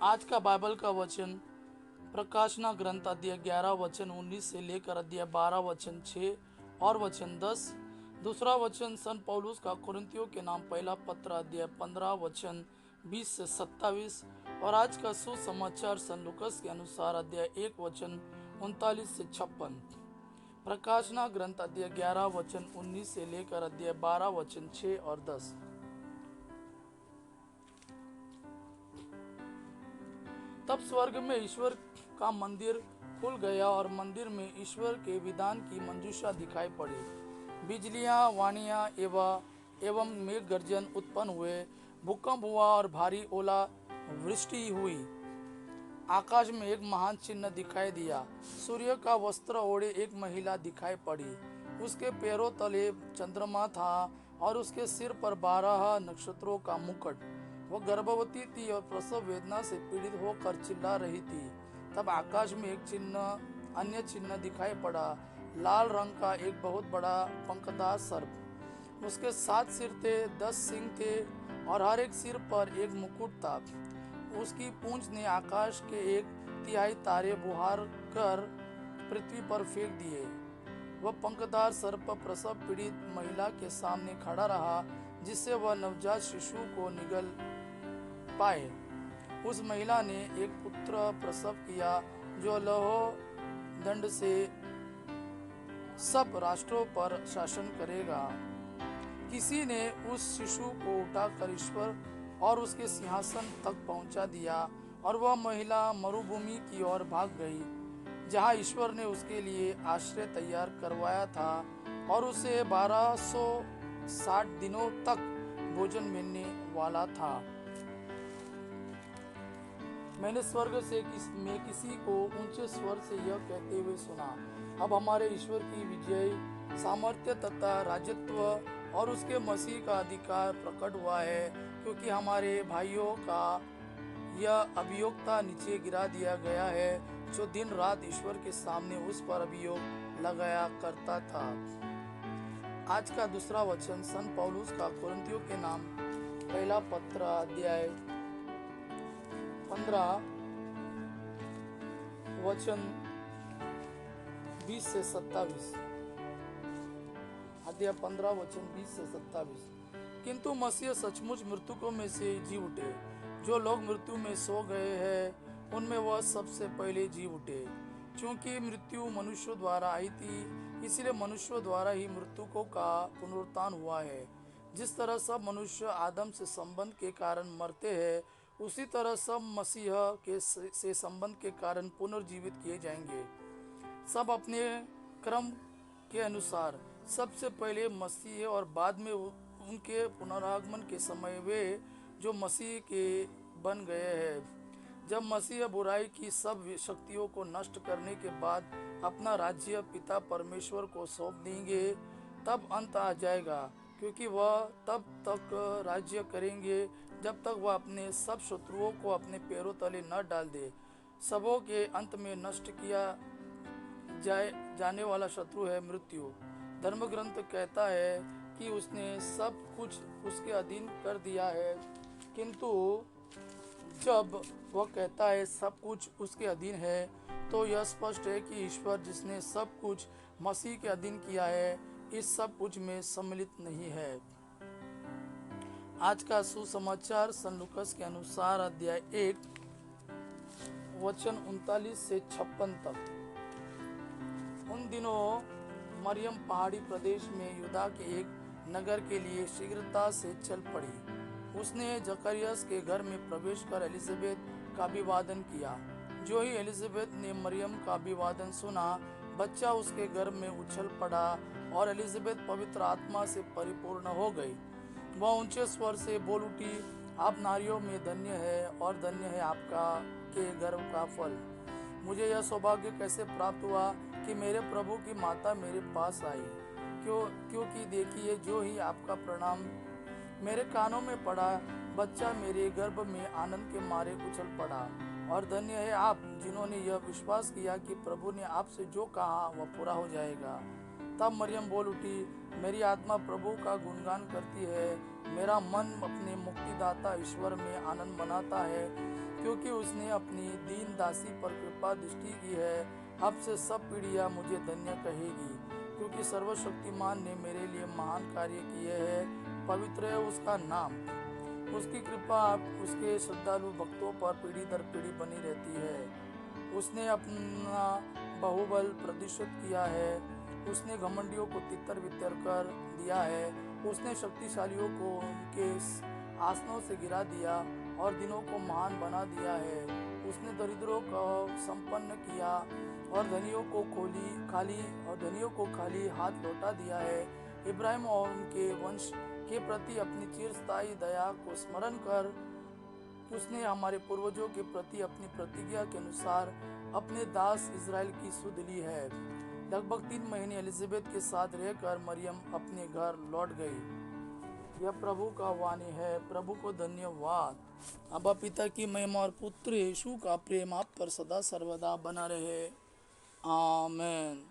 आज का बाइबल का वचन प्रकाशना ग्रंथ अध्याय 11 वचन 19 से लेकर अध्याय 12 वचन 6 और वचन 10। दूसरा वचन सन पौलुस का कुरिन्थियों के नाम पहला पत्र अध्याय 15 वचन 20 से 27। और आज का सुसमाचार सन लूकस के अनुसार अध्याय 1 वचन 39 से 56। प्रकाशना ग्रंथ अध्याय 11 वचन 19 से लेकर अध्याय 12 वचन 6 और 10। तब स्वर्ग में ईश्वर का मंदिर खुल गया और मंदिर में ईश्वर के विधान की मंजूषा दिखाई पड़ी। बिजलियां, वाणियां एवं मेघ गर्जन उत्पन्न हुए। भूकंप हुआ और भारी ओला वृष्टि हुई। आकाश में एक महान चिन्ह दिखाई दिया। सूर्य का वस्त्र ओढ़े एक महिला दिखाई पड़ी। उसके पैरों तले चंद्रमा था और उसके सिर पर 12 नक्षत्रों का मुकुट। वह गर्भवती थी और प्रसव वेदना से पीड़ित होकर चिल्ला रही थी। तब आकाश में एक अन्य चिन्ह दिखाई पड़ा, लाल रंग का एक बहुत बड़ा पंखदार सर्प। उसके 7 सिर थे, 10 सींग थे और हर एक सिर पर एक मुकुट था। उसकी पूंछ ने आकाश के 1/3 तारे बुहार कर पृथ्वी पर फेंक दिए। वह पंखदार सर्प प्रसव पीड़ित महिला के सामने खड़ा रहा, जिससे वह नवजात शिशु को निगल पाए। उस महिला ने एक पुत्र प्रसव किया जो लौह दंड से सब राष्ट्रों पर शासन करेगा। किसी ने उस शिशु को उठाकर ईश्वर और उसके सिंहासन तक पहुंचा दिया और वह महिला मरुभूमि की ओर भाग गई, जहां ईश्वर ने उसके लिए आश्रय तैयार करवाया था और उसे 1260 दिनों तक भोजन मिलने वाला था। मैंने स्वर्ग में किसी को ऊंचे स्वर से यह कहते हुए सुना, अब हमारे ईश्वर की विजय, सामर्थ्य तथा राजत्व और उसके मसीह का अधिकार प्रकट हुआ है, क्योंकि हमारे भाइयों का यह अभियोक्ता नीचे गिरा दिया गया है, जो दिन रात ईश्वर के सामने उस पर अभियोग लगाया करता था। आज का दूसरा वचन सन पौलुस का कुरिन्थियों के नाम पहला पत्र अध्याय 15 वचन 20 से 27। अध्याय 15 वचन 20 से 27। किंतु मसीह सचमुच मृतकों में से जी उठे। जो लोग मृत्यु में सो गए हैं, उनमें वह सबसे पहले जी उठे। क्योंकि मृत्यु मनुष्यों द्वारा आई थी, इसलिए मनुष्यों द्वारा ही मृतकों का पुनरुत्थान हुआ है। जिस तरह सब मनुष्य आदम से संबंध के कारण मरते हैं, उसी तरह सब मसीह के से संबंध के कारण पुनर्जीवित किए जाएंगे। सब अपने क्रम के अनुसार, सबसे पहले मसीह और बाद में उनके पुनरागमन के समय वे जो मसीह के बन गए हैं। जब मसीह बुराई की सब शक्तियों को नष्ट करने के बाद अपना राज्य पिता परमेश्वर को सौंप देंगे, तब अंत आ जाएगा, क्योंकि वह तब तक राज्य करेंगे जब तक वह अपने सब शत्रुओं को अपने पैरों तले न डाल दे। सबों के अंत में नष्ट किया जाने वाला शत्रु है मृत्यु। धर्म ग्रंथ कहता है कि उसने सब कुछ उसके अधीन कर दिया है, किंतु जब वह कहता है सब कुछ उसके अधीन है, तो यह स्पष्ट है कि ईश्वर जिसने सब कुछ मसीह के अधीन किया है, इस सब कुछ में सम्मिलित नहीं है। आज का सुसमाचार सन लूकस के अनुसार अध्याय 1 वचन 39 से 56 तक। उन दिनों मरियम पहाड़ी प्रदेश में यूदा के एक नगर के लिए शीघ्रता से चल पड़ी। उसने जकरियस के घर में प्रवेश कर एलिजाबेथ का अभिवादन किया। जो ही एलिजाबेथ ने मरियम का अभिवादन सुना, बच्चा उसके गर्भ में उछल पड़ा और एलिजाबेथ पवित्र आत्मा से परिपूर्ण हो गई। वह ऊंचे स्वर से बोल उठी, आप नारियों में धन्य है और धन्य है आपका के गर्भ का फल। मुझे यह सौभाग्य कैसे प्राप्त हुआ कि मेरे प्रभु की माता मेरे पास आई। क्योंकि देखिए, जो ही आपका प्रणाम मेरे कानों में पड़ा, बच्चा मेरे गर्भ में आनंद के मारे उछल पड़ा। और धन्य है आप जिन्होंने यह विश्वास किया कि प्रभु ने आपसे जो कहा वह पूरा हो जाएगा। तब मरियम बोल उठी, मेरी आत्मा प्रभु का गुणगान करती है, मेरा मन अपने मुक्तिदाता ईश्वर में आनंद मनाता है, क्योंकि उसने अपनी दीन दासी पर कृपा दृष्टि की है। अब से सब पीढ़ियां मुझे धन्य कहेगी, क्योंकि सर्वशक्तिमान ने मेरे लिए महान कार्य किए हैं। पवित्र है उसका नाम। उसकी कृपा उसके श्रद्धालु भक्तों पर पीढ़ी दर पीढ़ी बनी रहती है। उसने अपना बाहुबल प्रदर्शित किया है। उसने घमंडियों को तितर बितर कर दिया है। उसने शक्तिशालियों को उनके आसनों से गिरा दिया और दिनों को महान बना दिया है। उसने दरिद्रों को संपन्न किया और धनियों को खाली हाथ लौटा दिया है। इब्राहिम और उनके वंश के प्रति अपनी चिरस्थायी दया को स्मरण कर उसने हमारे पूर्वजों के प्रति अपनी प्रतिज्ञा के अनुसार अपने दास इज़राइल की सुध ली है। लगभग 3 महीने एलिजाबेथ के साथ रहकर मरियम अपने घर लौट गई। यह प्रभु का वाणी है। प्रभु को धन्यवाद। अब्बा पिता की महिमा और पुत्र यीशु का प्रेम आप पर सदा सर्वदा बना रहे। आमीन।